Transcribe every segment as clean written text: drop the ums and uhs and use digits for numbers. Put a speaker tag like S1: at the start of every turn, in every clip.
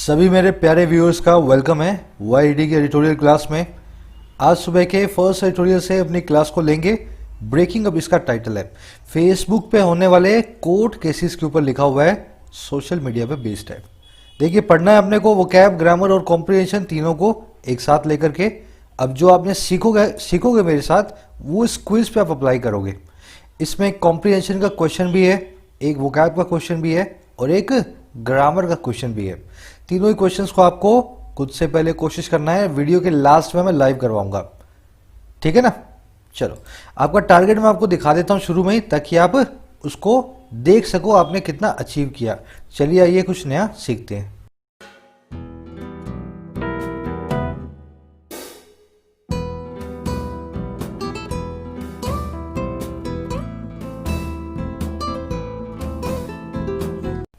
S1: सभी मेरे प्यारे व्यूअर्स का वेलकम है वाईडी के एडिटोरियल क्लास में। आज सुबह के फर्स्ट एडिटोरियल से अपनी क्लास को लेंगे। ब्रेकिंग अप इसका टाइटल है। फेसबुक पे होने वाले कोर्ट केसेस के ऊपर लिखा हुआ है, सोशल मीडिया पे बेस्ड है। देखिए, पढ़ना है अपने को वोकैब, ग्रामर और कॉम्प्रिहेंशन तीनों को एक साथ लेकर के। अब जो आपने सीखोगे मेरे साथ, वो इस क्विज पे आप अप्लाई करोगे। इसमें एक कॉम्प्रिहेंशन का क्वेश्चन भी है, एक वोकैब का क्वेश्चन भी है और एक ग्रामर का क्वेश्चन भी है। तीनों ही क्वेश्चंस को आपको खुद से पहले कोशिश करना है। वीडियो के लास्ट में मैं लाइव करवाऊंगा, ठीक है ना। चलो, आपका टारगेट मैं आपको दिखा देता हूं शुरू में ही, ताकि आप उसको देख सको आपने कितना अचीव किया। चलिए आइए कुछ नया सीखते हैं।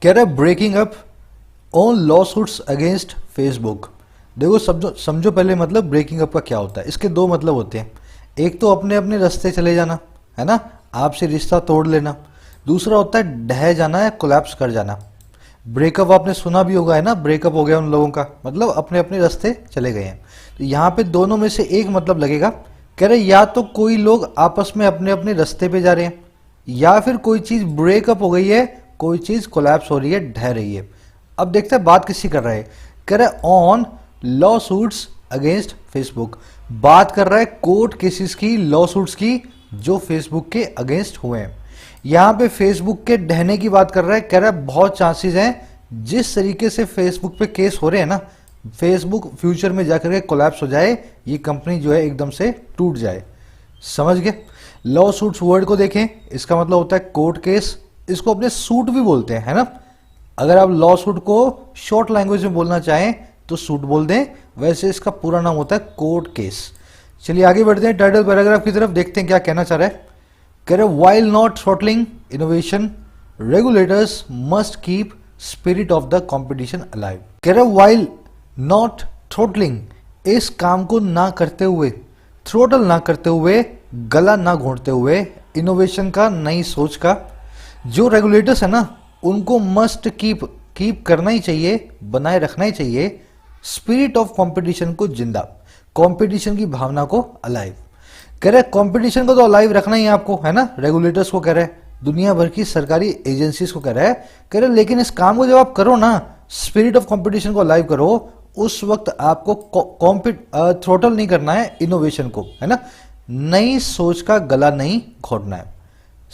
S1: कह रहा है breaking up on lawsuits against Facebook. देखो, समझो पहले मतलब ब्रेकिंग अप का क्या होता है। इसके दो मतलब होते हैं। एक तो अपने अपने रास्ते चले जाना, है ना, आपसे रिश्ता तोड़ लेना। दूसरा होता है ढह जाना या कोलैप्स कर जाना। ब्रेकअप आपने सुना भी होगा, है ना, ब्रेकअप हो गया उन लोगों का, मतलब अपने अपने रास्ते चले गए हैं। तो यहाँ पे दोनों में से एक मतलब लगेगा। कह रहे या तो कोई लोग आपस में अपने अपने रास्ते पे जा रहे हैं, या फिर कोई चीज ब्रेकअप हो गई है, कोई चीज कोलैप्स हो रही है, ढह रही है। अब देखते हैं बात किसकी कर रहा है। कह रहा है on lawsuits against Facebook. बात कर रहा है कोर्ट केसेस की, लॉ सूट्स की, जो फेसबुक के अगेंस्ट हुए हैं। यहां पे फेसबुक के ढहने की बात कर रहा है। कह रहा है बहुत चांसेस हैं जिस तरीके से फेसबुक पे केस हो रहे हैं ना, फेसबुक फ्यूचर में जाकर के कोलैप्स हो जाए, ये कंपनी जो है एकदम से टूट जाए। समझ गए। लॉ सूट्स वर्ड को देखें, इसका मतलब होता है कोर्ट केस। इसको अपने सूट भी बोलते हैं, है ना। अगर आप लॉ सूट को शॉर्ट लैंग्वेज में बोलना चाहें तो सूट बोल दें, वैसे इसका पूरा नाम होता है कोर्ट केस। चलिए आगे बढ़ते हैं टाइटल पैराग्राफ की तरफ, देखते हैं क्या कहना चाह रहा है। कह रहे while not throttling innovation, regulators must keep spirit of the competition alive. कह रहे व्हाइल नॉट थ्रॉटलिंग, इस काम को ना करते हुए, थ्रोटल ना करते हुए, गला ना घोंटते हुए, इनोवेशन का, नई सोच का, जो रेगुलेटर्स है ना, उनको मस्ट कीप करना ही चाहिए, बनाए रखना ही चाहिए। स्पिरिट ऑफ कंपटीशन को जिंदा, कंपटीशन की भावना को अलाइव। कह रहे कंपटीशन को तो अलाइव रखना ही है आपको, है ना। रेगुलेटर्स को कह रहे हैं, दुनिया भर की सरकारी एजेंसीज को कह रहे हैं। कह रहे लेकिन इस काम को जब आप करो ना, स्पिरिट ऑफ कंपटीशन को अलाइव करो, उस वक्त आपको थ्रोटल नहीं करना है इनोवेशन को, है ना। नई सोच का गला नहीं घोटना है।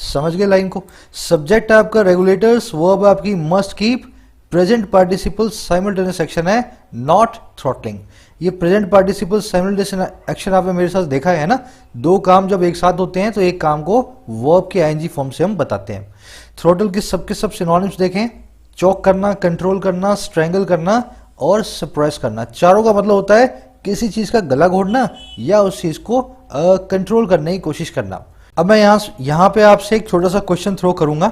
S1: समझ गए लाइन को। सब्जेक्ट आपका रेगुलेटर्स, वर्ब आपकी must keep, present participle simultaneous action है, नॉट थ्रॉटलिंग। ये प्रेजेंट पार्टिसिपल साइमल्टेनियस एक्शन आपने मेरे साथ देखा है ना। दो काम जब एक साथ होते हैं तो एक काम को वर्ब के आईएनजी फॉर्म से हम बताते हैं। थ्रॉटल के सब सिनोनिम्स देखें, चॉक करना, कंट्रोल करना, स्ट्रैंगल करना और सप्रेस करना। चारों का मतलब होता है किसी चीज का गला घोटना या उस चीज को कंट्रोल करने की कोशिश करना। अब मैं यहां पे आपसे एक छोटा सा क्वेश्चन थ्रो करूंगा।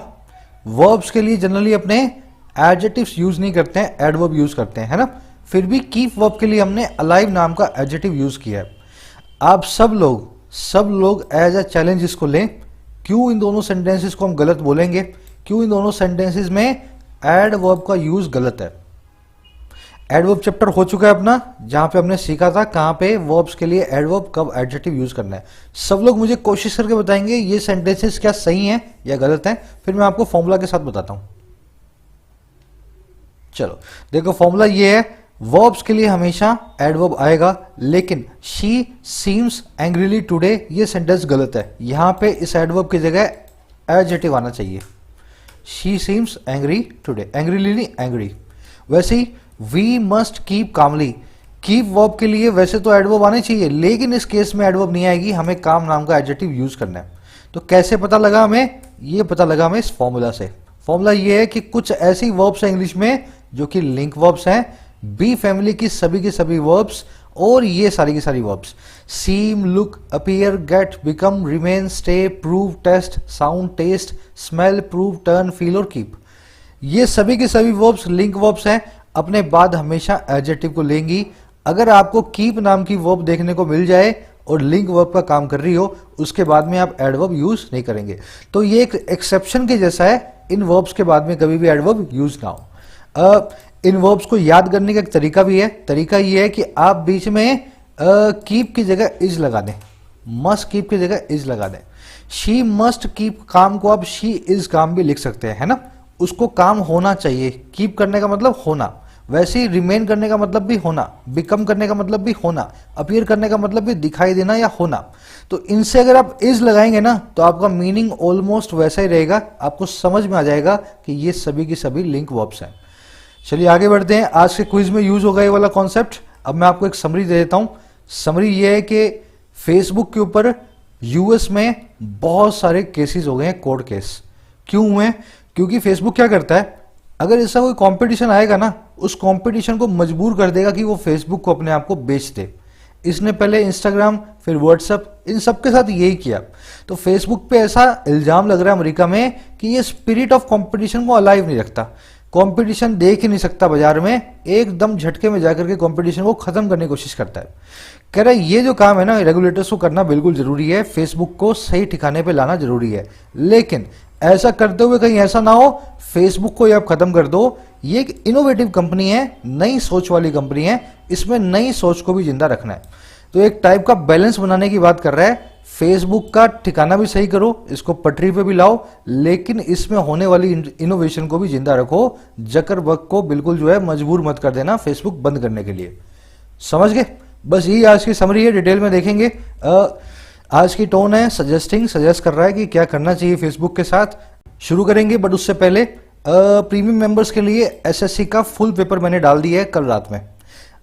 S1: वर्ब्स के लिए जनरली अपने एडजेक्टिव्स यूज नहीं करते हैं, एडवर्ब यूज करते हैं, है ना। फिर भी कीप वर्ब के लिए हमने अलाइव नाम का एडजेक्टिव यूज किया है। आप सब लोग एज अ चैलेंज इसको लें। क्यों इन दोनों सेंटेंसेस को हम गलत बोलेंगे, क्यों इन दोनों सेंटेंसेस में एडवर्ब का यूज गलत है। एडवर्ब चैप्टर हो चुका है अपना, जहां पे हमने सीखा था कहां पे वर्ब्स के लिए एडवर्ब कब एडजेक्टिव यूज करना है। सब लोग मुझे कोशिश करके बताएंगे ये सेंटेंसेस क्या सही हैं या गलत हैं, फिर मैं आपको फॉर्मूला के साथ बताता हूं। चलो देखो, फॉर्मूला ये है, वर्ब्स के लिए हमेशा एडवर्ब आएगा, लेकिन शी सीम्स एंग्रीली टुडे, ये सेंटेंस गलत है। यहां पे इस एडवर्ब की जगह एडजेक्टिव आना चाहिए। She seems angry today, angrily नहीं, एंग्री। वैसे ही we must keep calmly, keep verb के लिए वैसे तो एडवर्ब आने चाहिए, लेकिन इस केस में एडवर्ब नहीं आएगी, हमें काम नाम का एडजेक्टिव यूज करना है। तो कैसे पता लगा हमें, ये पता लगा हमें इस फॉर्मूला से। फॉर्मूला ये है कि कुछ ऐसी वर्ब्स हैं इंग्लिश में जो कि लिंक वर्ब्स हैं, बी फैमिली की सभी वर्ब्स, और ये सारी की सारी verbs, seem, look, appear, get, become, remain, stay, prove, taste, sound, taste, smell, prove, turn, feel और कीप, ये सभी की सभी वर्ब्स लिंक वर्ब्स हैं। अपने बाद हमेशा एडजेक्टिव को लेंगी। अगर आपको कीप नाम की वर्ब देखने को मिल जाए और लिंक वर्ब का काम कर रही हो, उसके बाद में आप एडवर्ब यूज नहीं करेंगे। तो ये एक एक्सेप्शन के जैसा है, इन वर्ब्स के बाद में कभी भी एडवर्ब यूज ना हो। इन वर्ब्स को याद करने का एक तरीका भी है। तरीका ये है कि आप बीच में कीप की जगह इज लगा दें, मस्ट कीप की जगह इज लगा दें। शी मस्ट कीप काम को आप शी इज काम भी लिख सकते हैं, है ना। उसको काम होना चाहिए, कीप करने का मतलब होना, वैसे ही रिमेन करने का मतलब भी होना, बिकम करने का मतलब भी होना, अपीयर करने का मतलब भी दिखाई देना या होना। तो इनसे अगर आप इज लगाएंगे ना तो आपका मीनिंग ऑलमोस्ट वैसा ही रहेगा, आपको समझ में आ जाएगा कि ये सभी की सभी लिंक वर्ब्स हैं। चलिए आगे बढ़ते हैं। आज के क्विज में यूज होगा ये वाला कॉन्सेप्ट। अब मैं आपको एक समरी दे देता हूं। समरी ये है कि फेसबुक के ऊपर यूएस में बहुत सारे केसेस हो गए हैं, कोर्ट केस। क्यों हुए? क्योंकि फेसबुक क्या करता है, अगर ऐसा कोई कंपटीशन आएगा ना, उस कंपटीशन को मजबूर कर देगा कि वो फेसबुक को अपने आप को बेच दे। इसने पहले इंस्टाग्राम, फिर व्हाट्सएप, इन सब के साथ यही किया। तो फेसबुक पे ऐसा इल्जाम लग रहा है अमेरिका में कि ये स्पिरिट ऑफ कंपटीशन को अलाइव नहीं रखता, कंपटीशन देख ही नहीं सकता बाजार में, एकदम झटके में जाकर के कंपटीशन को खत्म करने की कोशिश करता है। कह रहा है ये जो काम है ना रेगुलेटर्स को करना बिल्कुल जरूरी है, फेसबुक को सही ठिकाने पे लाना जरूरी है, लेकिन ऐसा करते हुए कहीं ऐसा ना हो फेसबुक को ये आप खत्म कर दो। ये एक इनोवेटिव कंपनी है, नई सोच वाली कंपनी है, इसमें नई सोच को भी जिंदा रखना है। तो एक टाइप का बैलेंस बनाने की बात कर रहा है। फेसबुक का ठिकाना भी सही करो, इसको पटरी पे भी लाओ, लेकिन इसमें होने वाली इनोवेशन को भी जिंदा रखो। जकरबर्ग को बिल्कुल जो है मजबूर मत कर देना फेसबुक बंद करने के लिए। समझ गए? बस यही आज की समरी है, डिटेल में देखेंगे। आज की टोन है सजेस्ट कर रहा है कि क्या करना चाहिए फेसबुक के साथ। शुरू करेंगे, बट उससे पहले प्रीमियम मेंबर्स के लिए एसएससी का फुल पेपर मैंने डाल दिया है कल रात में।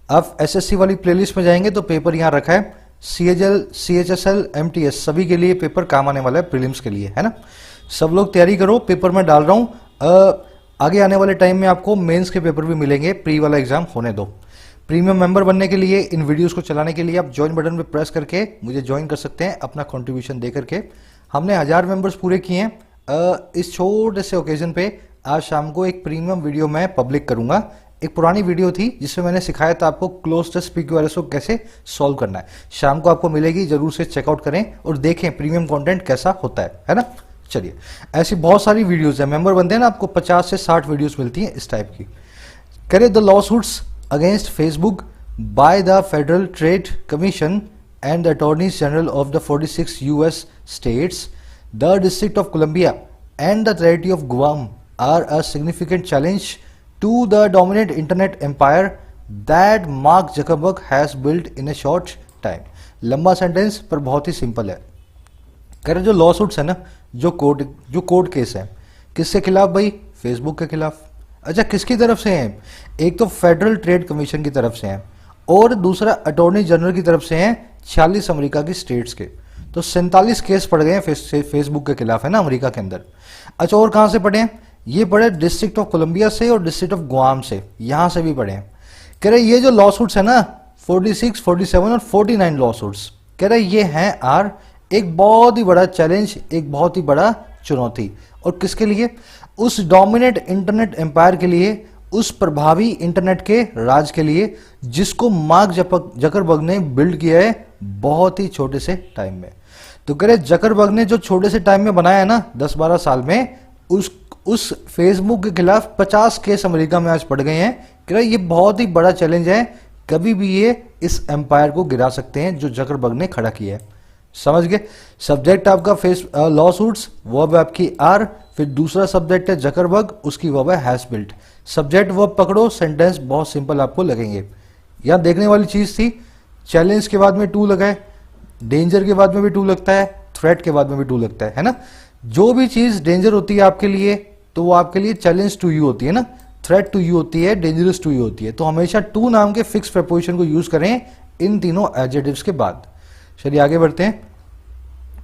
S1: आप एसएससी वाली प्लेलिस्ट में जाएंगे तो पेपर यहाँ रखा है, सीएचएल, सीएचएसएल, एमटीएस सभी के लिए पेपर काम आने वाला है, प्रीलिम्स के लिए, है ना। सब लोग तैयारी करो, पेपर में डाल रहा हूँ। आगे आने वाले टाइम में आपको मेंस के पेपर भी मिलेंगे, प्री वाला एग्जाम होने दो। प्रीमियम मेंबर बनने के लिए, इन वीडियोस को चलाने के लिए आप ज्वाइन बटन पे प्रेस करके मुझे ज्वाइन कर सकते हैं अपना कंट्रीब्यूशन दे करके। हमने 1000 मेंबर्स पूरे किए हैं। इस छोटे से ओकेजन पे आज शाम को एक प्रीमियम वीडियो मैं पब्लिक करूंगा। एक पुरानी वीडियो थी जिसमें मैंने सिखाया था आपको क्लोज टेस्ट PQRS को कैसे सॉल्व करना है, शाम को आपको मिलेगी, जरूर से चेकआउट करें और देखें प्रीमियम कंटेंट कैसा होता है ना। चलिए, ऐसी बहुत सारी वीडियोस है, मेंबर बनते हैं ना आपको 50 से 60 वीडियोस मिलती हैं इस टाइप की। करे the lawsuits against Facebook by the Federal Trade Commission and the Attorneys General of the 46 US states, the District of Columbia and the Territory of Guam are a significant challenge to the dominant internet empire that Mark Zuckerberg has built in a short time. लंबा sentence पर बहुत ही simple है। कह रहे जो law suits है ना, जो कोर्ट केस है, किसके खिलाफ भाई? फेसबुक के खिलाफ। अच्छा, किसकी तरफ से हैं? एक तो फेडरल ट्रेड कमीशन की तरफ से हैं और दूसरा अटॉर्नी जनरल की तरफ से हैं 46 अमेरिका की स्टेट्स के। तो 47 केस पड़ गए हैं फेसबुक के खिलाफ, है ना, अमेरिका के अंदर। अच्छा, और कहां से पढ़े हैं? ये पढ़े डिस्ट्रिक्ट ऑफ कोलंबिया से और डिस्ट्रिक्ट ऑफ गुआम से, यहां से भी पढ़े हैं। कह रहे ये जो लॉ सूट्स है ना 46, 47 और 49 लॉ सूट्स, कह रहे ये हैं आर एक बहुत ही बड़ा चैलेंज, एक बहुत ही बड़ा चुनौती। और किसके लिए? उस डोमिनेट इंटरनेट एम्पायर के लिए, उस प्रभावी इंटरनेट के राज के लिए जिसको मार्क जकरबर्ग ने बिल्ड किया है बहुत ही छोटे से टाइम में। तो कह रहे जकरबर्ग ने जो छोटे से टाइम में बनाया है ना 10-12 साल में, उस फेसबुक के खिलाफ 50 केस अमेरिका में आज पड़ गए हैं। कह रहे ये बहुत ही बड़ा चैलेंज है, कभी भी ये इस एम्पायर को गिरा सकते हैं जो जकरबर्ग ने खड़ा किया है। समझ गए? सब्जेक्ट आपका लॉ सूट्स, वर्ब आपकी आर, फिर दूसरा सब्जेक्ट है जकरबर्ग, उसकी वर्ब है हैज बिल्ट। सब्जेक्ट वर्ब पकड़ो, सेंटेंस बहुत सिंपल आपको लगेंगे। यहां देखने वाली चीज थी, चैलेंज के बाद में टू लगा है, डेंजर के बाद में भी टू लगता है, थ्रेट के बाद में भी टू लगता है ना। जो भी चीज डेंजर होती है आपके लिए तो वो आपके लिए चैलेंज टू यू होती है ना, थ्रेट टू यू होती है, डेंजरस टू यू होती है। तो हमेशा टू नाम के फिक्स प्रीपोजिशन को यूज करें इन तीनों एडजेक्टिव्स के बाद। चलिए आगे बढ़ते हैं।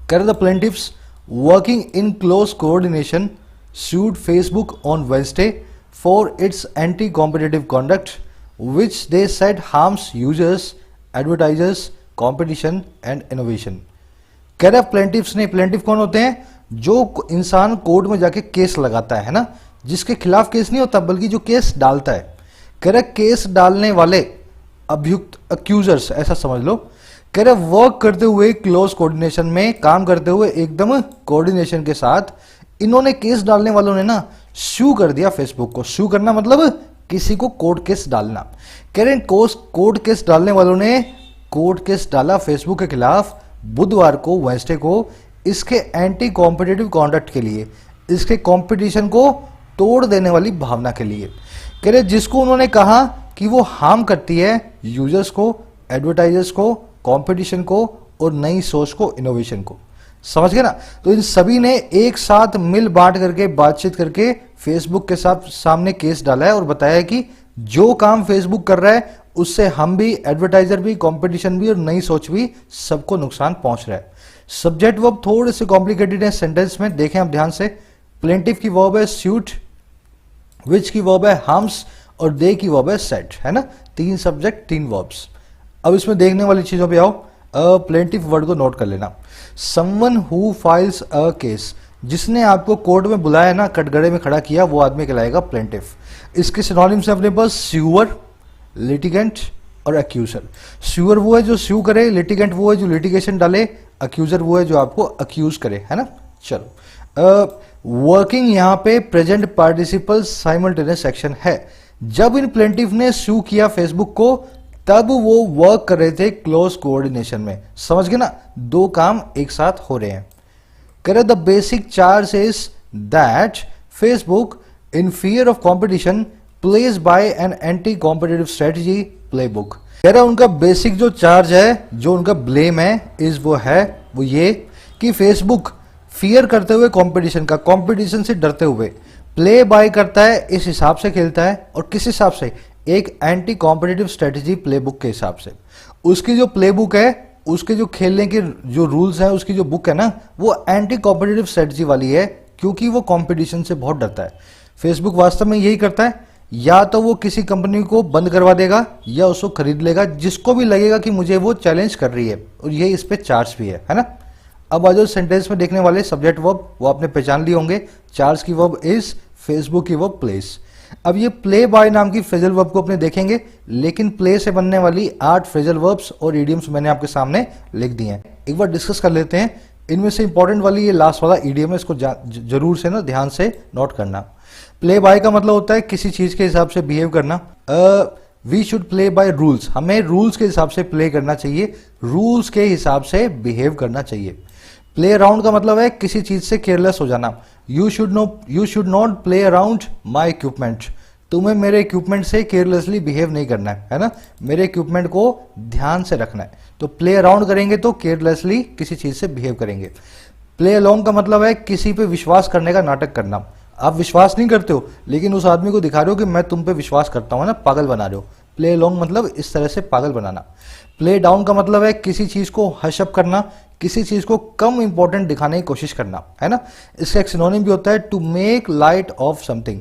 S1: कर the plaintiffs working in close coordination sued Facebook on Wednesday for its anti-competitive conduct, which they said harms users, advertisers, competition and innovation. कह रहे प्लेंटिफ्स ने, प्लेंटिफ कौन होते हैं? जो इंसान कोर्ट में जाके केस लगाता है ना, जिसके खिलाफ केस नहीं होता बल्कि जो केस डालता है। कह रहे केस डालने वाले अभियुक्त, अक्यूजर्स ऐसा समझ लो। कह रहे वर्क करते हुए क्लोज कोऑर्डिनेशन में, काम करते हुए एकदम कोऑर्डिनेशन के साथ, इन्होंने केस डालने वालों ने ना स्यू कर दिया फेसबुक को। स्यू करना मतलब किसी को कोर्ट केस डालना। कह रहे हैं कोर्ट केस डालने वालों ने कोर्ट केस डाला फेसबुक के खिलाफ बुधवार को, वेंसडे को, इसके एंटी कॉम्पिटिटिव कॉन्डक्ट के लिए, इसके कंपटीशन को तोड़ देने वाली भावना के लिए। कह रहे जिसको उन्होंने कहा कि वो हार्म करती है यूजर्स को, एडवर्टाइजर्स को, कंपटीशन को और नई सोच को, इनोवेशन को। समझ गए ना? तो इन सभी ने एक साथ मिल बांट करके बातचीत करके फेसबुक के साथ सामने केस डाला है और बताया कि जो काम फेसबुक कर रहा है उससे हम भी, एडवर्टाइजर भी, कंपटीशन भी और नई सोच भी, सबको नुकसान पहुंच रहा है। सब्जेक्ट वर्ब थोड़े से कॉम्प्लिकेटेड है सेंटेंस में, देखें आप ध्यान से। प्लेंटिव की वर्ब है सूट, विच की वर्ब है हार्म्स और दे की वर्ब है सेट, है ना? 3 सब्जेक्ट 3 वर्ब्स। अब इसमें देखने वाली चीजों पे आओ। प्लेंटिव वर्ड को नोट कर लेना। Someone who files a case, जिसने आपको कोर्ट में बुलाया ना, कटघरे में खड़ा किया, वो आदमी कहलाएगा प्लेंटिव। इसके सिनोनिम्स है अपने पास स्यूअर, लिटिगेंट और अक्यूजर। स्यूअर वो है जो स्यू करे, लिटिगेंट वो है जो लिटिगेशन डाले, अक्यूजर वो है जो आपको अक्यूज करे, है ना? चलो, वर्किंग यहां पे प्रेजेंट पार्टिसिपल साइमल्टेनियस एक्शन है। जब इन प्लेंटिव ने स्यू किया फेसबुक को, तब वो वर्क कर रहे थे क्लोज कोऑर्डिनेशन में। समझ गए ना? 2 काम एक साथ हो रहे हैं। करे the basic charge is that Facebook in fear of competition plays by an anti competitive strategy playbook. कह रहा उनका बेसिक जो चार्ज है, जो उनका ब्लेम है, वो ये कि फेसबुक फियर करते हुए कंपटीशन का, कंपटीशन से डरते हुए प्ले बाय करता है, इस हिसाब से खेलता है। और किस हिसाब से? एक एंटी कॉम्पिटिटिव स्ट्रेटजी प्लेबुक के हिसाब से। उसकी जो प्लेबुक है, उसके जो खेलने के जो रूल्स हैं, उसकी जो बुक है ना, वो एंटी कॉम्पिटिटिव स्ट्रेटजी वाली है, क्योंकि वो कंपटीशन से बहुत डरता है। फेसबुक वास्तव में यही करता है, या तो वो किसी कंपनी को बंद करवा देगा या उसको खरीद लेगा, जिसको भी लगेगा कि मुझे वो चैलेंज कर रही है, और ये इस पे चार्ज भी है ना? अब आज सेंटेंस में देखने वाले सब्जेक्ट वर्ब वो आपने पहचान लिए होंगे। चार्ज की वर्ब इज, फेसबुक की वर्ब प्लेस। अब ये प्ले बाय नाम की फ्रेजल वर्ब को अपने देखेंगे, लेकिन प्ले से बनने वाली 8 फ्रेजल वर्ब्स और इडियम्स मैंने आपके सामने लिख दिए हैं। एक बार डिस्कस कर लेते हैं। इनमें से इंपॉर्टेंट वाली ये लास्ट वाला इडियम है, इसको जरूर से ना ध्यान से नोट करना। प्ले बाय का मतलब होता है किसी चीज के हिसाब से बिहेव करना। We should play by rules, हमें रूल्स के हिसाब से प्ले करना चाहिए, रूल्स के हिसाब से बिहेव करना चाहिए। प्ले अराउंड का मतलब है किसी चीज से केयरलेस हो जाना। You should not play around my equipment, तुम्हें मेरे इक्विपमेंट से केयरलेसली बिहेव नहीं करना है ना? मेरे इक्विपमेंट को ध्यान से रखना है। तो प्ले अराउंड करेंगे तो केयरलेसली किसी चीज से बिहेव करेंगे। प्ले अलोंग का मतलब है किसी पे विश्वास करने का नाटक करना। आप विश्वास नहीं करते हो, लेकिन उस आदमी को दिखा रहे हो कि मैं तुम पे विश्वास करता हूं ना, पागल बना रहे हो। प्ले अलोंग मतलब इस तरह से पागल बनाना। प्ले डाउन का मतलब है किसी चीज को हशअप करना, किसी चीज को कम इंपॉर्टेंट दिखाने की कोशिश करना, है ना? इसका एक सिनोनिम भी होता है to make light of something.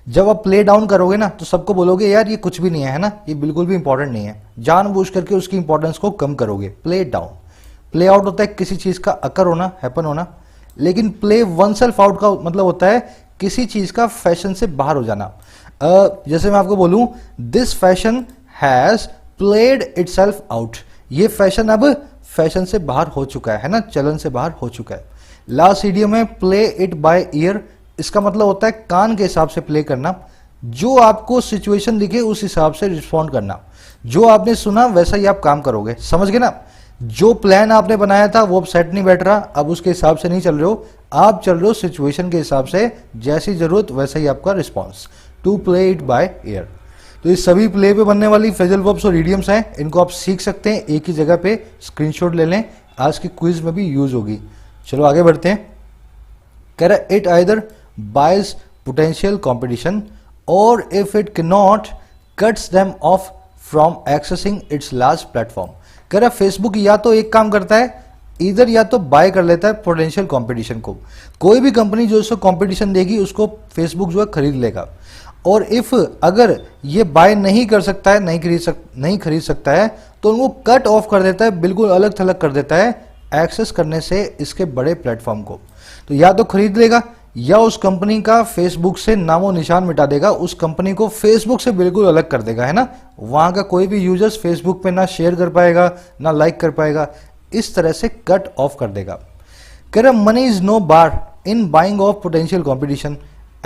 S1: जब आप प्ले डाउन करोगे ना, तो सबको बोलोगे यार ये कुछ भी नहीं है ना, ये बिल्कुल भी इंपॉर्टेंट नहीं है, जानबूझ करके उसकी इंपॉर्टेंस को कम करोगे। Play down. प्ले आउट होता है किसी चीज का अकर होना, हैपन होना। लेकिन प्ले वन सेल्फ आउट का मतलब होता है किसी चीज का फैशन से बाहर हो जाना। जैसे मैं आपको बोलूं, this fashion has played itself out, ये फैशन अब फैशन से बाहर हो चुका है ना, चलन से बाहर हो चुका है। लास्ट इडियम है प्ले इट बाय ईयर। इसका मतलब होता है कान के हिसाब से प्ले करना, जो आपको सिचुएशन दिखे उस हिसाब से रिस्पॉन्ड करना। जो आपने सुना वैसा ही आप काम करोगे। समझ गए ना? जो प्लान आपने बनाया था वो अब सेट नहीं बैठ रहा, अब उसके हिसाब से नहीं चल रहे हो, आप चल रहे हो सिचुएशन के हिसाब से, जैसी जरूरत वैसा ही आपका response. To play it by ear. तो ये सभी प्ले पे बनने वाली फ्रेजल वर्ब्स और इडियम्स हैं, इनको आप सीख सकते हैं। एक ही जगह पे स्क्रीनशॉट ले लें, आज की क्विज में भी यूज होगी। चलो आगे बढ़ते हैं। कह रहा it either buys potential competition और if it can not cuts them off from accessing its large platform. कह रहा फेसबुक या तो एक काम करता है, इधर या तो बाय कर लेता है पोटेंशियल कंपटीशन को। कोई भी कंपनी जो इसको कंपटीशन देगी उसको फेसबुक जो है खरीद लेगा। और इफ अगर ये बाय नहीं कर सकता है, नहीं खरीद सकता है, तो उनको कट ऑफ कर देता है, बिल्कुल अलग थलग कर देता है एक्सेस करने से इसके बड़े प्लेटफॉर्म को। तो या तो खरीद लेगा या उस कंपनी का फेसबुक से नामो निशान मिटा देगा, उस कंपनी को फेसबुक से बिल्कुल अलग कर देगा, है ना? वहां का कोई भी यूजर्स फेसबुक पे ना शेयर कर पाएगा ना लाइक कर पाएगा, इस तरह से कट ऑफ कर देगा। कह रहा money is no bar in buying off potential competition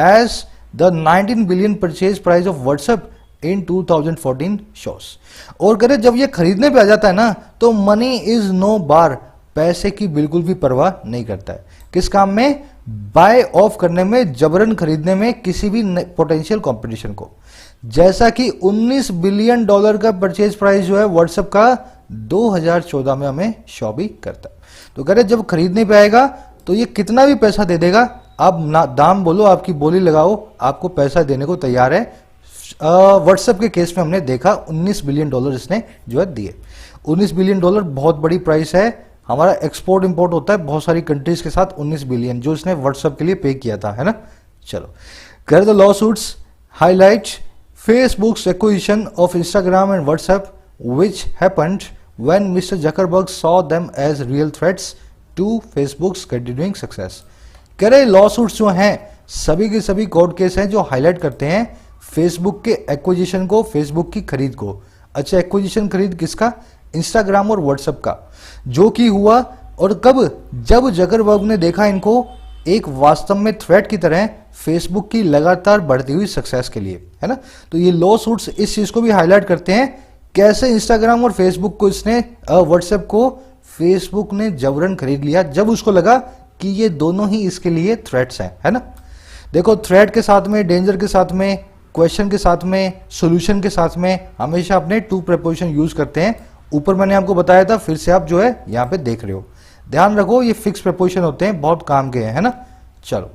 S1: as the 19 billion purchase price of WhatsApp in 2014 shows. और करें जब ये खरीदने पे आ जाता है ना तो मनी इज नो बार, पैसे की बिल्कुल भी परवाह नहीं करता है। किस काम में? बाय ऑफ करने में, जबरन खरीदने में किसी भी पोटेंशियल कंपटीशन को। जैसा कि 19 बिलियन डॉलर का परचेज प्राइस जो है व्हाट्सएप का 2014 में हमें शो भी करता है। तो कह रहे जब खरीदने पे आएगा तो ये कितना भी पैसा दे देगा, आप ना दाम बोलो, आपकी बोली लगाओ, आपको पैसा देने को तैयार है। व्हाट्सएप के केस में हमने देखा 19 बिलियन डॉलर इसने जो है दिए। 19 बिलियन डॉलर बहुत बड़ी प्राइस है। हमारा एक्सपोर्ट इंपोर्ट होता है बहुत सारी कंट्रीज के साथ, 19 बिलियन जो इसने व्हाट्सएप के लिए पे किया था, है ना। चलो, कर the law suits highlight Facebooks acquisition of Instagram and WhatsApp which happened when Mr. Zuckerberg saw them as real threats to Facebook's continuing success। कह रहे लॉ सूट्स जो हैं सभी के सभी कोर्ट केस हैं जो हाईलाइट करते हैं फेसबुक के एक्विजिशन को, फेसबुक की खरीद को। अच्छा, एक्विजिशन खरीद किसका? इंस्टाग्राम और व्हाट्सएप का, जो कि हुआ और कब? जब जकरबर्ग ने देखा इनको एक वास्तव में थ्रेट की तरह फेसबुक की लगातार बढ़ती हुई सक्सेस के लिए, है ना। तो ये लॉ सूट्स इस चीज को भी हाईलाइट करते हैं कैसे इंस्टाग्राम और फेसबुक को इसने, व्हाट्सएप को फेसबुक ने जबरन खरीद लिया जब उसको लगा कि ये दोनों ही इसके लिए थ्रेट्स हैं, है ना। देखो, थ्रेट के साथ में, डेंजर के साथ में, क्वेश्चन के साथ में, सॉल्यूशन के साथ में हमेशा अपने टू प्रीपोजिशन यूज करते हैं। ऊपर मैंने आपको बताया था, फिर से आप जो है यहाँ पे देख रहे हो। ध्यान रखो, ये फिक्स प्रीपोजिशन होते हैं, बहुत काम के हैं, है ना। चलो,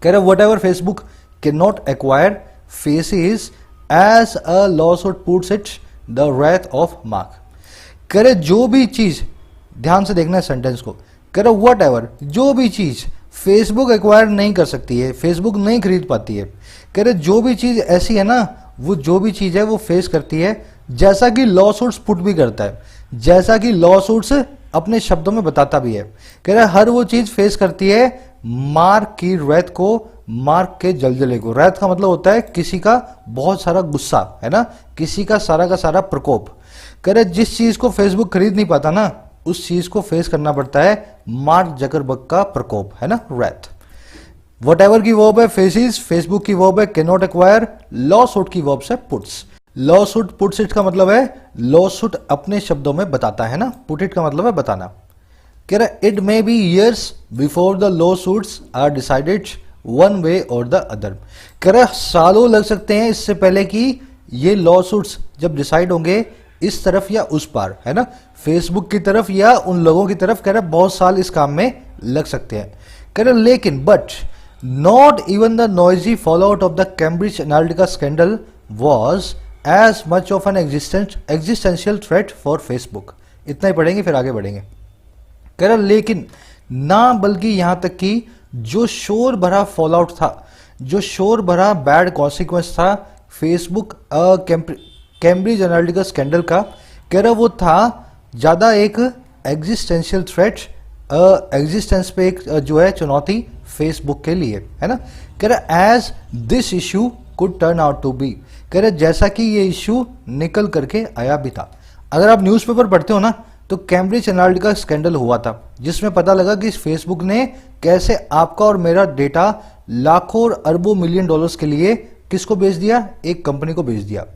S1: कह रहे whatever Facebook can not acquire faces as a lawsuit puts it the wrath of Mark. करे जो भी चीज, ध्यान से देखना है सेंटेंस को, करे वट एवर, जो भी चीज फेसबुक एक्वायर नहीं कर सकती है, फेसबुक नहीं खरीद पाती है, करे जो भी चीज ऐसी है ना, वो जो भी चीज है वो फेस करती है, जैसा कि लॉ सूट्स पुट भी करता है, जैसा कि लॉ सूट्स अपने शब्दों में बताता भी है। कह रहा है हर वो चीज फेस करती है मार्क की रैथ को, मार्क के जलजले को। रैथ का मतलब होता है किसी का बहुत सारा गुस्सा, है ना, किसी का सारा प्रकोप। कह रहे जिस चीज को फेसबुक खरीद नहीं पाता ना, उस चीज को फेस करना पड़ता है मार्क जकरबर्ग का प्रकोप, है ना, रैथ। वट एवर की वर्ब है फेसिस, फेसबुक की वर्ब है can not acquire, law suit की वर्ब से puts. Law suit puts it का मतलब है लॉ सूट अपने शब्दों में बताता है ना, पुट इट का मतलब है बताना। कह रहा it may be years before the lawsuits are decided one way और द अदर। कह रहा सालों लग सकते हैं इससे पहले कि ये लॉ सूट्स जब डिसाइड होंगे इस तरफ या उस पार, है ना, फेसबुक की तरफ या उन लोगों की तरफ। कह रहा बहुत साल इस काम में लग सकते हैं। कह रहा लेकिन but not even the noisy fallout of the Cambridge Analytica scandal was as much of an existential threat for Facebook. इतना ही पढ़ेंगे फिर आगे बढ़ेंगे। कह रहा लेकिन ना, बल्कि यहां तक कि जो शोर भरा फॉल आउट था, जो शोर भरा बैड कॉन्सिक्वेंस था फेसबुक कैम्ब्रिज एनालिटिका स्कैंडल का, कह रहा वो था ज्यादा एक एग्जिस्टेंशियल थ्रेट, एग्जिस्टेंस पे एक जो है चुनौती फेसबुक के लिए, है ना। कह रहा as this issue could turn out to be. कह रहे जैसा कि ये इशू निकल करके आया भी था। अगर आप न्यूज़पेपर पढ़ते हो ना तो कैम्ब्रिज एनालिटिका स्कैंडल हुआ था जिसमें पता लगा कि फेसबुक ने कैसे आपका और मेरा डेटा लाखों और अरबों मिलियन डॉलर्स के लिए किसको बेच दिया, एक कंपनी को बेच दिया।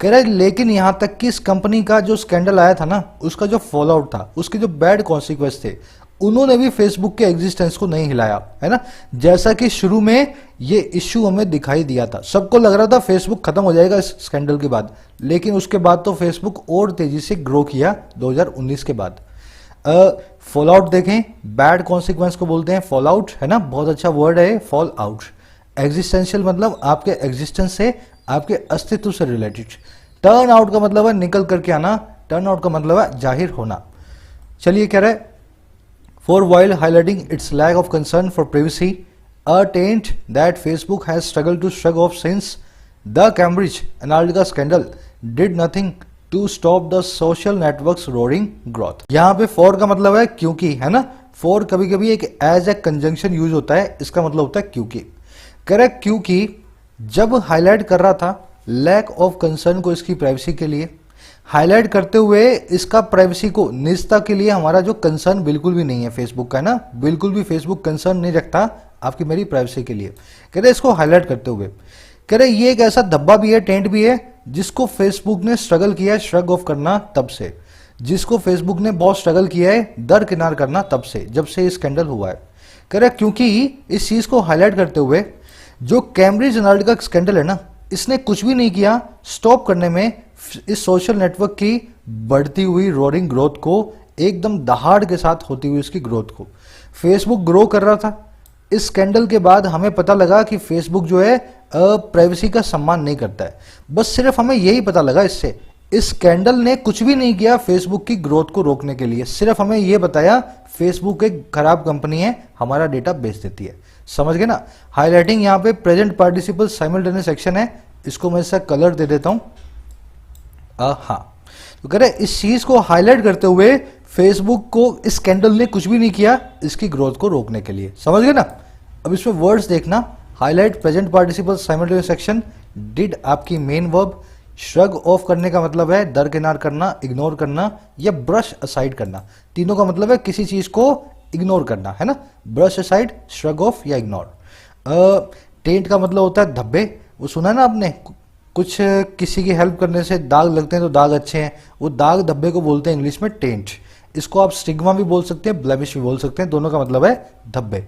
S1: कह रहा है लेकिन यहां तक कि इस कंपनी का जो स्कैंडल आया था ना, उसका जो फॉल आउट था, उसके जो बैड कॉन्सिक्वेंस थे, उन्होंने भी फेसबुक के एग्जिस्टेंस को नहीं हिलाया, है ना। जैसा कि शुरू में ये इश्यू हमें दिखाई दिया था, सबको लग रहा था फेसबुक खत्म हो जाएगा इस स्कैंडल के बाद, लेकिन उसके बाद तो फेसबुक और तेजी से ग्रो किया 2019 के बाद। फॉल आउट देखें, बैड कॉन्सिक्वेंस को बोलते हैं फॉल आउट, है ना, बहुत अच्छा वर्ड है फॉल आउट। एग्जिस्टेंशियल मतलब आपके एग्जिस्टेंस से, आपके अस्तित्व से रिलेटेड। टर्न आउट का मतलब है निकल करके आना, टर्न आउट का मतलब है जाहिर होना। चलिए कह रहे for while highlighting its lack of concern for privacy, a taint that Facebook has struggled to shrug off since the Cambridge Analytica scandal did nothing to stop the social network's roaring growth। यहाँ पे for का मतलब है क्योंकि, है ना। for कभी कभी एक एज ए कंजंक्शन यूज होता है, इसका मतलब होता है क्योंकि। करेक्ट, क्योंकि जब हाईलाइट कर रहा था लैक ऑफ कंसर्न को इसकी प्राइवेसी के लिए, हाईलाइट करते हुए इसका प्राइवेसी को, निजता के लिए हमारा जो कंसर्न बिल्कुल भी नहीं है फेसबुक का, है ना, बिल्कुल भी फेसबुक कंसर्न नहीं रखता आपकी मेरी प्राइवेसी के लिए। कह रहे इसको हाईलाइट करते हुए, कह रहे ये एक ऐसा धब्बा भी है, टेंट भी है, जिसको फेसबुक ने स्ट्रगल किया है श्रग ऑफ करना तब से, जिसको फेसबुक ने बहुत स्ट्रगल किया है दरकिनार करना तब से, जब से ये स्कैंडल हुआ है। कह रहे क्योंकि इस चीज को हाईलाइट करते हुए जो कैम्ब्रिज एनालिटिका स्कैंडल है ना, इसने कुछ भी नहीं किया स्टॉप करने में इस सोशल नेटवर्क की बढ़ती हुई रोरिंग ग्रोथ को, एकदम दहाड़ के साथ होती हुई इसकी ग्रोथ को। फेसबुक ग्रो कर रहा था, इस स्कैंडल के बाद हमें पता लगा कि फेसबुक जो है प्राइवेसी का सम्मान नहीं करता है। बस सिर्फ हमें यही पता लगा इससे, इस स्कैंडल ने कुछ भी नहीं किया फेसबुक की ग्रोथ को रोकने के लिए, सिर्फ हमें यह बताया फेसबुक एक खराब कंपनी है, हमारा डेटा बेच देती है। समझ गए ना। हाईलाइटिंग यहाँ पे प्रेजेंट पार्टिसिपल साइमल्टेनियस एक्शन है, इसको मैं इसका कलर दे देता हूं। हाँ, तो कह रहे इस चीज को हाईलाइट करते हुए फेसबुक को इस स्कैंडल ने कुछ भी नहीं किया इसकी ग्रोथ को रोकने के लिए। समझ गए ना। अब इसमें वर्ड्स देखना, highlight present participle simultaneous action, did आपकी मेन वर्ब, श्रग ऑफ करने का मतलब है दरकिनार करना, इग्नोर करना या ब्रश असाइड करना, तीनों का मतलब है किसी चीज को इग्नोर करना, है ना, ब्रश असाइड, श्रग ऑफ या इग्नोर। टेंट का मतलब होता है धब्बे, वो सुना है ना आपने, कुछ किसी की हेल्प करने से दाग लगते हैं तो दाग अच्छे हैं, वो दाग धब्बे को बोलते हैं इंग्लिश में टेंट। इसको आप स्टिग्मा भी बोल सकते हैं, ब्लेमिश भी बोल सकते हैं, दोनों का मतलब है धब्बे।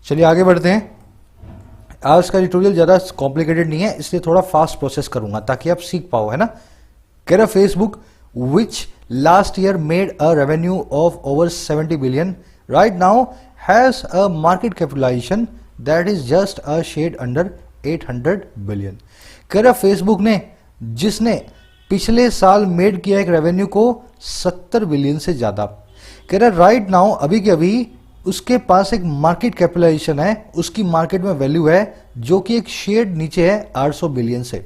S1: चलिए आगे बढ़ते हैं। आज का ट्यूटोरियल ज़्यादा कॉम्प्लिकेटेड नहीं है, इसलिए थोड़ा फास्ट प्रोसेस करूंगा ताकि आप सीख पाओ, है ना। कह रहा Facebook which last year made a revenue of over 70 billion right now has a market capitalisation that is just a shade under 800 billion. कह रहा फेसबुक ने, जिसने पिछले साल मेड किया एक रेवेन्यू को 70 बिलियन से ज्यादा, कह रहा राइट नाउ अभी के अभी उसके पास एक मार्केट कैपिटलाइजेशन है, उसकी मार्केट में वैल्यू है जो कि एक शेड नीचे है 800 बिलियन से,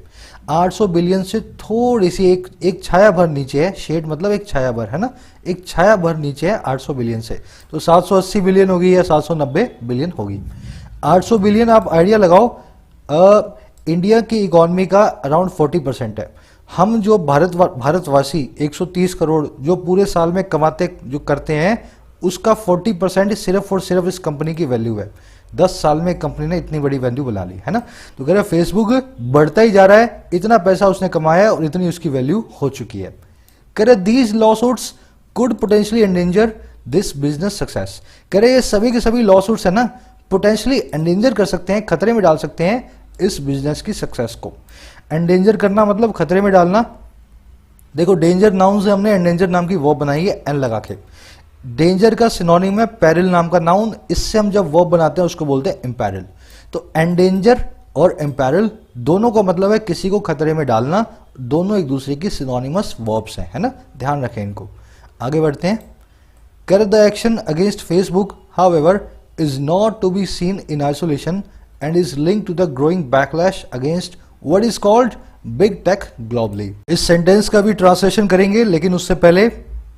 S1: 800 बिलियन से थोड़ी सी एक छाया भर नीचे है, शेड मतलब एक छाया भर, है ना, एक छाया भर नीचे है 800 बिलियन से, तो 780 बिलियन होगी या 790 बिलियन होगी। 800 बिलियन आप आइडिया लगाओ, इंडिया की इकोनॉमी का अराउंड 40% है। हम जो भारतवासी 130 करोड़ जो पूरे साल में कमाते जो करते हैं, उसका 40% सिर्फ और सिर्फ इस कंपनी की वैल्यू है। 10 साल में कंपनी ने इतनी बड़ी वैल्यू बना ली, है ना। तो कह रहे फेसबुक बढ़ता ही जा रहा है, इतना पैसा उसने कमाया और इतनी उसकी वैल्यू हो चुकी है। कह रहे these lawsuits could potentially endanger this business success. कह रहे ये सभी के सभी लॉसूट्स है ना, पोटेंशियली एंडेंजर कर सकते हैं, खतरे में डाल सकते हैं इस बिजनेस की सक्सेस को। एंडेंजर करना मतलब खतरे में डालना। देखो डेंजर नाउन से हमने एंडेंजर नाम की वर्ब बनाई है एन लगा के। डेंजर का सिनोनिम है पेरिल नाम का नाउन, इससे हम जब वर्ब बनाते हैं उसको बोलते हैं इम्पेरिल। तो एंडेंजर और इम्पेरिल दोनों का मतलब है किसी को खतरे में डालना, दोनों एक दूसरे की सिनोनिमस वर्ब्स हैं, है ना, ध्यान रखें इनको। आगे बढ़ते हैं। कर the action against Facebook however is not to be seen in isolation and is linked to the growing backlash against what is called big tech globally। इस सेंटेंस का भी ट्रांसलेशन करेंगे, लेकिन उससे पहले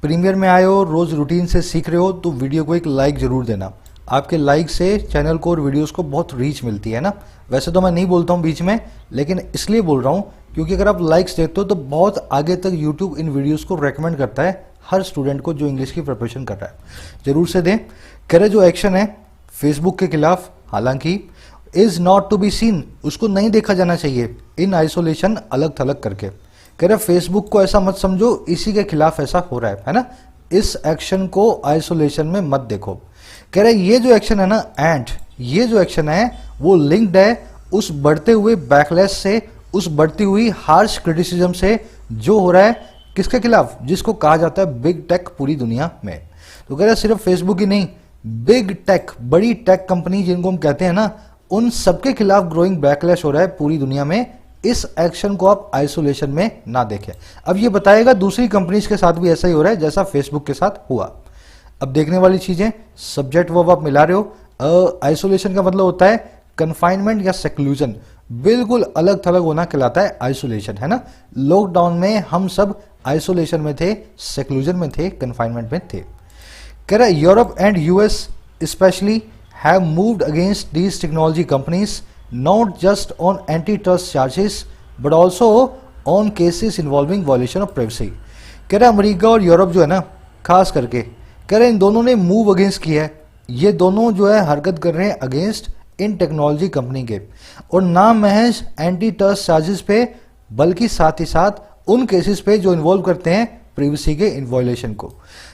S1: प्रीमियर में आए हो, रोज रूटीन से सीख रहे हो, तो वीडियो को एक लाइक जरूर देना। आपके लाइक से चैनल को और वीडियोस को बहुत रीच मिलती है ना। वैसे तो मैं नहीं बोलता हूँ बीच में, लेकिन इसलिए बोल रहा हूँ क्योंकि अगर आप लाइक्स देते हो तो बहुत आगे तक यूट्यूब इन वीडियोस को रेकमेंड करता है हर स्टूडेंट को जो इंग्लिश की प्रिपरेशन कर रहा है। जरूर से दें। कह रहे जो एक्शन है फेसबुक के खिलाफ, हालांकि is not to be seen, उसको नहीं देखा जाना चाहिए इन आइसोलेशन, अलग थलग करके। कह रहे फेसबुक को ऐसा मत समझो इसी के खिलाफ ऐसा हो रहा है ना, इस एक्शन को आइसोलेशन में मत देखो। कह रहे ये जो एक्शन है ना, एंड ये जो एक्शन है वो लिंक्ड है उस बढ़ते हुए बैकलैश से, उस बढ़ती हुई हार्श क्रिटिसिज्म से जो हो रहा है किसके खिलाफ, जिसको कहा जाता है बिग टेक पूरी दुनिया में। तो कह रहे सिर्फ फेसबुक ही नहीं, बिग टेक, बड़ी टेक कंपनी जिनको हम कहते हैं ना, उन सबके खिलाफ ग्रोइंग बैकलैश हो रहा है पूरी दुनिया में। इस एक्शन को आप आइसोलेशन में ना देखें। अब ये बताएगा दूसरी कंपनीज के साथ भी ऐसा ही हो रहा है जैसा फेसबुक के साथ हुआ। अब देखने वाली चीजें, सब्जेक्ट वर्ब आप मिला रहे हो। आइसोलेशन का मतलब होता है कन्फाइनमेंट या सेक्लूजन, बिल्कुल अलग थलग होना कहलाता है आइसोलेशन, है ना। लॉकडाउन में हम सब आइसोलेशन में थे, सेक्लूजन में थे, कन्फाइनमेंट में थे। कह रहा है Europe and US specially have moved against these technology companies not just on antitrust charges but also on cases involving violation of privacy. कह रहे अमेरिका और यूरोप जो है ना, खास करके कह रहे इन दोनों ने मूव अगेंस्ट किया है। ये दोनों जो है हरकत कर रहे हैं अगेंस्ट इन टेक्नोलॉजी कंपनी के, और ना महज एंटी ट्रस्ट चार्जेस पे बल्कि साथ ही साथ उन केसेस पे जो इन्वॉल्व करते हैं प्राइवेसी के इन वायलेशन को।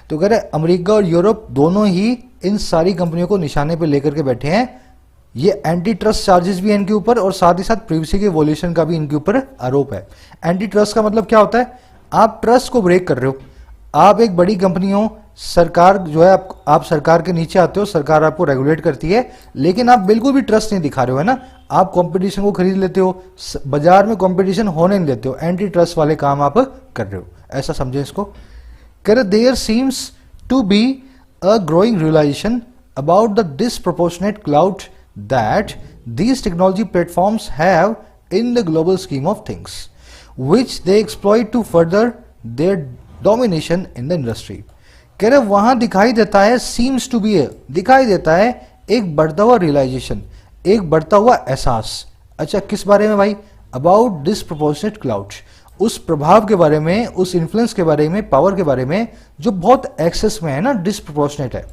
S1: तो कह रहे अमेरिका और यूरोप दोनों ही इन सारी कंपनियों को निशाने पे लेकर के बैठे हैं। ये एंटी ट्रस्ट चार्जेस भी है इनके ऊपर और साथ ही साथ प्राइवेसी के वॉल्यूशन का भी इनके ऊपर आरोप है। एंटी ट्रस्ट का मतलब क्या होता है? आप ट्रस्ट को ब्रेक कर रहे हो। आप एक बड़ी कंपनी हो, सरकार जो है आप सरकार के नीचे आते हो, सरकार आपको रेगुलेट करती है, लेकिन आप बिल्कुल भी ट्रस्ट नहीं दिखा रहे हो, है ना। आप कंपटीशन को खरीद लेते हो, बाजार में कंपटीशन होने नहीं देते हो, एंटी ट्रस्ट वाले काम आप कर रहे हो, ऐसा समझे इसको। कह रहे there seems to be a growing realisation about the disproportionate cloud that these technology platforms have in the global scheme of things, which they exploit to further their domination in the industry। कह रहे वहां दिखाई देता है, seems to be दिखाई देता है एक बढ़ता हुआ रियलाइजेशन, एक बढ़ता हुआ एहसास। अच्छा किस बारे में भाई? अबाउट डिसप्रोपोर्शनेट क्लाउड, उस प्रभाव के बारे में, उस इन्फ्लुएंस के बारे में, पावर के बारे में जो बहुत एक्सेस में है ना, डिसप्रोपोर्शनेट है।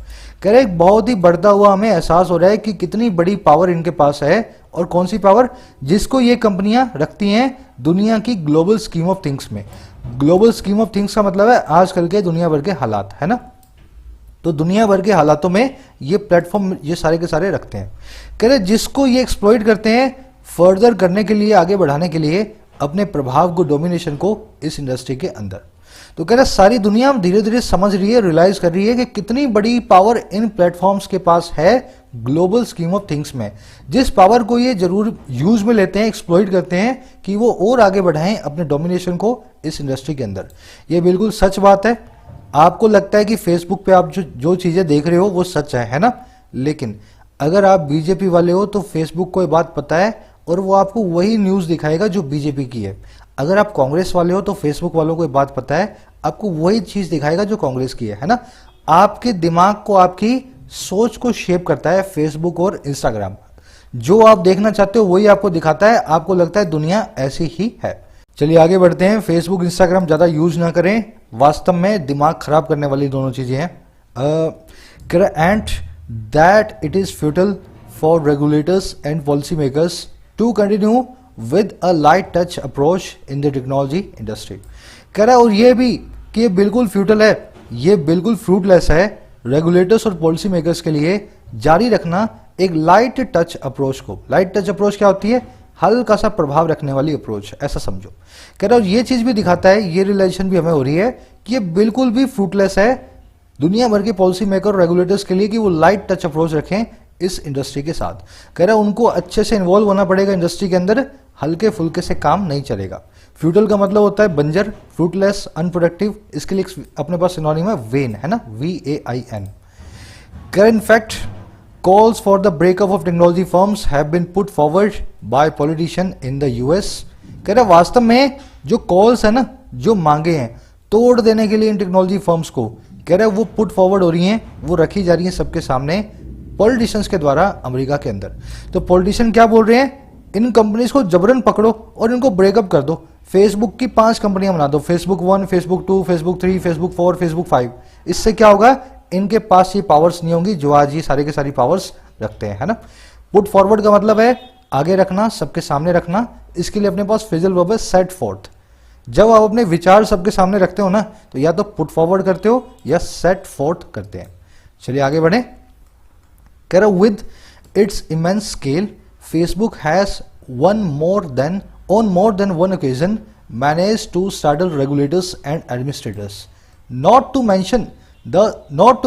S1: कह रहे एक बहुत ही बढ़ता हुआ हमें एहसास हो रहा है कि कितनी बड़ी पावर इनके पास है, और कौन सी पावर? जिसको ये कंपनियां रखती हैं दुनिया की ग्लोबल स्कीम ऑफ थिंग्स में। ग्लोबल स्कीम ऑफ थिंग्स का मतलब है आजकल के दुनिया भर के हालात, है ना। तो दुनिया भर के हालातों में ये प्लेटफॉर्म ये सारे के सारे रखते हैं। कह रहे जिसको ये एक्सप्लॉइट करते हैं फर्दर करने के लिए, आगे बढ़ाने के लिए अपने प्रभाव को, डोमिनेशन को इस इंडस्ट्री के अंदर। तो कह रहे सारी दुनिया धीरे धीरे समझ रही है, रियलाइज कर रही है कि कितनी बड़ी पावर इन प्लेटफॉर्म्स के पास है ग्लोबल स्कीम ऑफ थिंग्स में। जिस पावर को ये जरूर यूज में लेते हैं, एक्सप्लॉइट करते हैं कि वो और आगे बढ़ाएं अपने डोमिनेशन को इस इंडस्ट्री के अंदर। ये बिल्कुल सच बात है। आपको लगता है कि फेसबुक पे आप जो चीजें देख रहे हो वो सच है ना, लेकिन अगर आप बीजेपी वाले हो तो फेसबुक को ये बात पता है और वो आपको वही न्यूज दिखाएगा जो बीजेपी की है। अगर आप कांग्रेस वाले हो तो फेसबुक वालों को ये बात पता है, आपको वही चीज दिखाएगा जो कांग्रेस की है ना। आपके दिमाग को, आपकी सोच को शेप करता है फेसबुक और इंस्टाग्राम। जो आप देखना चाहते हो वही आपको दिखाता है, आपको लगता है दुनिया ऐसी ही है। चलिए आगे बढ़ते हैं। फेसबुक इंस्टाग्राम ज्यादा यूज ना करें, वास्तव में दिमाग खराब करने वाली दोनों चीजें हैं। And that it is futile for regulators and policy makers to continue with a light touch approach in the technology industry. कह रहा है और ये भी कि ये बिल्कुल फ्यूटल है, ये बिल्कुल फ्रूटलेस है रेगुलेटर्स और पॉलिसी मेकर्स के लिए जारी रखना एक लाइट टच अप्रोच को। लाइट टच अप्रोच क्या होती है? हल्का सा प्रभाव रखने वाली अप्रोच, ऐसा समझो। कह रहा है और ये चीज भी दिखाता है, ये रियलाइजेशन भी हमें हो रही है कि ये बिल्कुल भी फ्रूटलेस है दुनिया भर के पॉलिसी मेकर और रेगुलेटर्स के लिए कि वो लाइट टच अप्रोच रखें इस इंडस्ट्री के साथ। कह रहा है उनको अच्छे से इन्वॉल्व होना पड़ेगा इंडस्ट्री के अंदर, हल्के फुल्के से काम नहीं चलेगा। फ्यूटल का मतलब होता है बंजर, फ्रूटलेस, अनप्रोडक्टिव। इसके लिए अपने पास सिनोनिम है वेन, है ना, VAIN। कह in fact calls for the breakup of technology firms have been put forward by politician in the US। कह रहे वास्तव में जो कॉल्स है ना, जो मांगे हैं तोड़ देने के लिए इन टेक्नोलॉजी फर्म्स को, कह रहे वो पुट फॉरवर्ड हो रही हैं, वो रखी जा रही हैं सबके सामने पॉलिटिशियंस के द्वारा अमेरिका के अंदर। तो पॉलिटिशियन क्या बोल रहे हैं? इन कंपनीज को जबरन पकड़ो और इनको ब्रेकअप कर दो। फेसबुक की 5 कंपनियां बना दो, Facebook 1, Facebook 2, Facebook 3, Facebook 4, Facebook 5। इससे क्या होगा? इनके पास ये पावर्स नहीं होंगी जो आज ये सारे के सारी पावर्स रखते हैं, है ना। पुट फॉरवर्ड का मतलब है आगे रखना, सबके सामने रखना। इसके लिए अपने पास फ्रेजल वर्ब है सेट फोर्थ। जब आप अपने विचार सबके सामने रखते हो ना, तो या तो पुट फॉरवर्ड करते हो या सेट फोर्थ करते हैं। चलिए आगे बढ़े। कह रहा with its immense scale Facebook has on more than one occasion managed to startle regulators and administrators, not to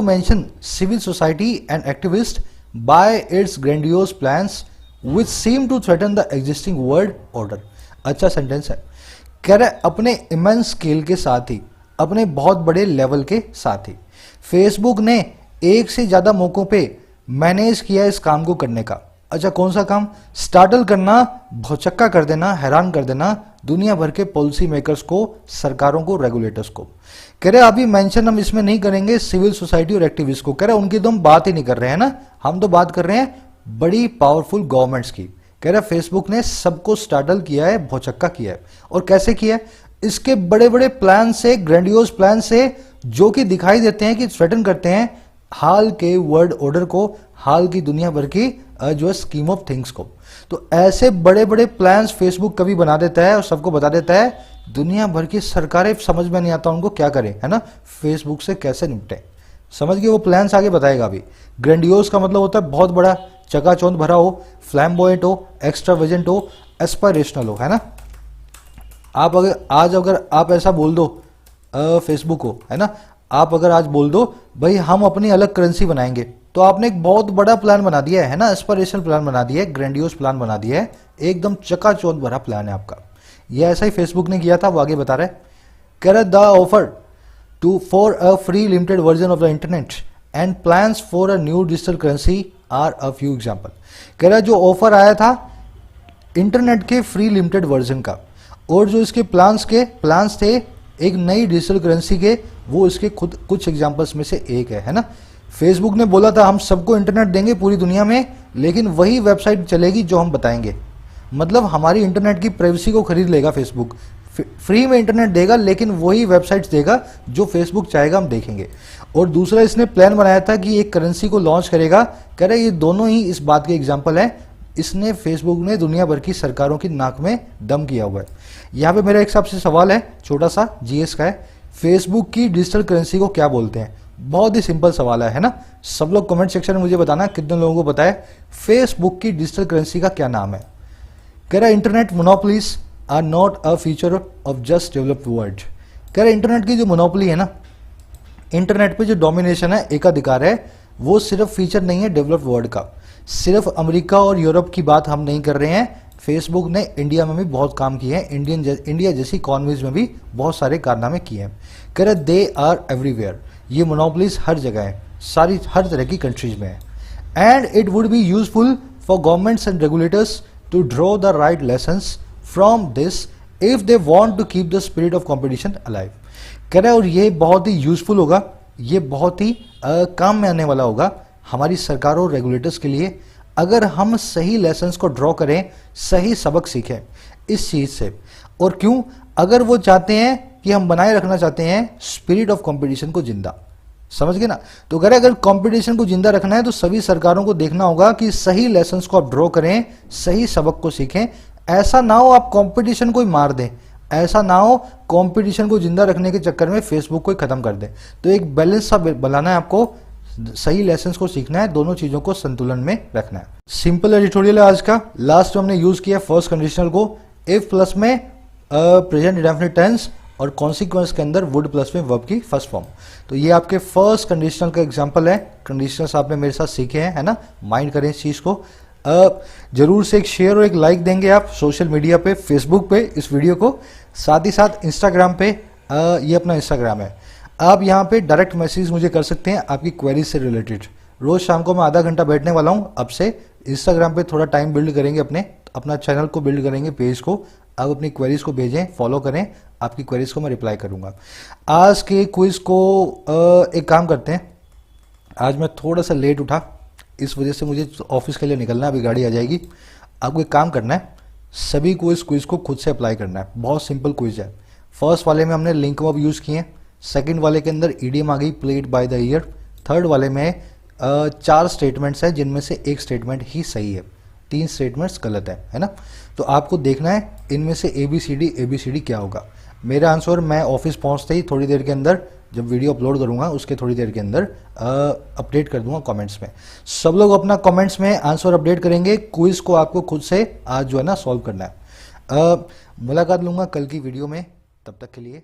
S1: mention civil society and activists by its grandiose plans which seem to threaten the existing world order। अच्छा sentence है। कह रहे अपने immense scale के साथ ही, अपने बहुत बड़े लेवल के साथ ही फेसबुक ने एक से ज्यादा मौकों पे मैनेज किया इस काम को करने का। अच्छा कौन सा काम? स्टार्टल करना, भौचक्का कर देना, हैरान कर देना दुनिया भर के पॉलिसी मेकर्स को, सरकारों को, रेगुलेटर्स को। कह रहे अभी मेंशन हम इसमें नहीं करेंगे सिविल सोसाइटी और एक्टिविस्ट को। कह रहे उनकी तो हम बात ही नहीं कर रहे हैं ना, हम तो बात कर रहे हैं बड़ी पावरफुल गवर्नमेंट्स की। कह रहा है फेसबुक ने सबको स्टार्टल किया है, भौचक्का किया है। और कैसे किया है? इसके बड़े बड़े प्लान से, ग्रैंडियोज प्लान से, जो कि दिखाई देते हैं कि थ्रेटन करते हैं हाल के वर्ल्ड ऑर्डर को, हाल की दुनिया भर की जो है स्कीम ऑफ थिंग्स को। तो ऐसे बड़े बड़े प्लान्स फेसबुक कभी बना देता है और सबको बता देता है। दुनिया भर की सरकारें समझ में नहीं आता उनको क्या करें, है ना, फेसबुक से कैसे निपटे। समझ गए? वो प्लान्स आगे बताएगा अभी। ग्रैंडियोस का मतलब होता है बहुत बड़ा, चकाचौंध भरा हो, फ्लैम्बॉयंट हो, एक्स्ट्रावेजेंट हो, एस्पायरेशनल हो, है ना। आप अगर आप ऐसा बोल दो फेसबुक को, है ना, आप अगर आज बोल दो भाई हम अपनी अलग करेंसी बनाएंगे, तो आपने एक बहुत बड़ा प्लान बना दिया है ना, एस्पिरेशनल प्लान बना दिया है, ग्रैंडियोस प्लान बना दिया है, एकदम चकाचौंध भरा प्लान है आपका। ये ऐसा ही फेसबुक ने किया था, वो आगे बता रहा है। कह रहा the offer to for a free limited version of the internet and plans for a new digital currency are a few example. कह रहा जो ऑफर आया था इंटरनेट के फ्री लिमिटेड वर्जन का, और जो इसके प्लान्स थे एक नई डिजिटल करेंसी के, वो इसके खुद कुछ एग्जांपल्स में से एक है ना। फेसबुक ने बोला था हम सबको इंटरनेट देंगे पूरी दुनिया में, लेकिन वही वेबसाइट चलेगी जो हम बताएंगे। मतलब हमारी इंटरनेट की प्राइवेसी को खरीद लेगा फेसबुक, फ्री में इंटरनेट देगा, लेकिन वही वेबसाइट्स देगा जो फेसबुक चाहेगा हम देखेंगे। और दूसरा इसने प्लान बनाया था कि एक करेंसी को लॉन्च करेगा। कह रहे ये दोनों ही इस बात के एग्जाम्पल है। इसने फेसबुक ने दुनिया भर की सरकारों की नाक में दम किया हुआ है। यहाँ पे मेरा एक सबसे सवाल है, छोटा सा जीएस का है, फेसबुक की डिजिटल करेंसी को क्या बोलते हैं? बहुत ही सिंपल सवाल है ना। सब लोग कमेंट सेक्शन में मुझे बताना कितने लोगों को पता है फेसबुक की डिजिटल करेंसी का क्या नाम है। कह रहा internet monopolies are not a feature of just developed world. कह रहा इंटरनेट की जो मोनोपोली है ना, इंटरनेट पे जो डोमिनेशन है, एकाधिकार है, वो सिर्फ फीचर नहीं है डेवलप्ड वर्ल्ड का। सिर्फ अमेरिका और यूरोप की बात हम नहीं कर रहे हैं, फेसबुक ने इंडिया में भी बहुत काम किए हैं, इंडिया जैसी इकॉनमीज में भी बहुत सारे कारनामे किए हैं। कह रहे दे आर एवरीवेयर, ये मोनोपोलीज हर जगह है, सारी हर तरह की कंट्रीज में है। And it would be useful for governments and regulators to draw the right lessons from this if they want to keep the spirit of competition alive. कह रहे और ये बहुत ही यूजफुल होगा, ये बहुत ही काम में आने वाला होगा हमारी सरकारों और रेगुलेटर्स के लिए, अगर हम सही लेसन्स को ड्रॉ करें, सही सबक सीखें इस चीज से। और क्यों? अगर वो चाहते हैं कि हम बनाए रखना चाहते हैं स्पिरिट ऑफ कंपटीशन को जिंदा, समझ गए ना। तो अगर कंपटीशन को जिंदा रखना है तो सभी सरकारों को देखना होगा कि सही लेसन्स को आप ड्रॉ करें, सही सबक को सीखें। ऐसा ना हो आप कंपटीशन को ही मार दें, ऐसा ना हो कंपटीशन को जिंदा रखने के चक्कर में फेसबुक को ही खत्म कर दें। तो एक बैलेंस सा बनाना है आपको, सही लेसन्स को सीखना है, दोनों चीजों को संतुलन में रखना है। सिंपल एडिटोरियल है आज का। लास्ट में हमने यूज किया फर्स्ट कंडीशनल को, इफ प्लस में प्रेजेंट इंडेफिनिट टेंस और कॉन्सिक्वेंस के अंदर वुड प्लस में वर्ब की फर्स्ट फॉर्म। तो ये आपके फर्स्ट कंडीशनल का एग्जांपल है। कंडीशनल्स आपने मेरे साथ सीखे हैं, है ना, माइंड करें इस चीज को। जरूर से एक शेयर और एक लाइक देंगे आप सोशल मीडिया पे, फेसबुक पे इस वीडियो को, साथ ही साथ इंस्टाग्राम पे, ये अपना इंस्टाग्राम है, आप यहाँ पे डायरेक्ट मैसेज मुझे कर सकते हैं आपकी क्वेरीज से रिलेटेड। रोज शाम को मैं आधा घंटा बैठने वाला हूँ अब से, इंस्टाग्राम पे थोड़ा टाइम बिल्ड करेंगे, अपना चैनल को बिल्ड करेंगे, पेज को। आप अपनी क्वेरीज को भेजें, फॉलो करें, आपकी क्वेरीज को मैं रिप्लाई करूंगा। आज के क्विज को एक काम करते हैं, आज मैं थोड़ा सा लेट उठा, इस वजह से मुझे ऑफिस के लिए निकलना है, अभी गाड़ी आ जाएगी। आपको एक काम करना है, सभी को इस क्विज को खुद से अप्लाई करना है। बहुत सिंपल क्विज है। फर्स्ट वाले में हमने लिंक वर्ब यूज किए, सेकंड वाले के अंदर ईडीएम आ गई, played by the year. Third वाले में 4 स्टेटमेंट्स हैं जिनमें से एक स्टेटमेंट ही सही है, 3 स्टेटमेंट्स गलत है ना। तो आपको देखना है इनमें से ABCD क्या होगा। मेरा आंसर मैं ऑफिस पहुंचते ही थोड़ी देर के अंदर, जब वीडियो अपलोड करूंगा उसके थोड़ी देर के अंदर अपडेट कर दूंगा कमेंट्स में। सब लोग अपना कमेंट्स में आंसर अपडेट करेंगे। क्विज को आपको खुद से आज जो है ना सॉल्व करना है। मुलाकात लूंगा कल की वीडियो में, तब तक के लिए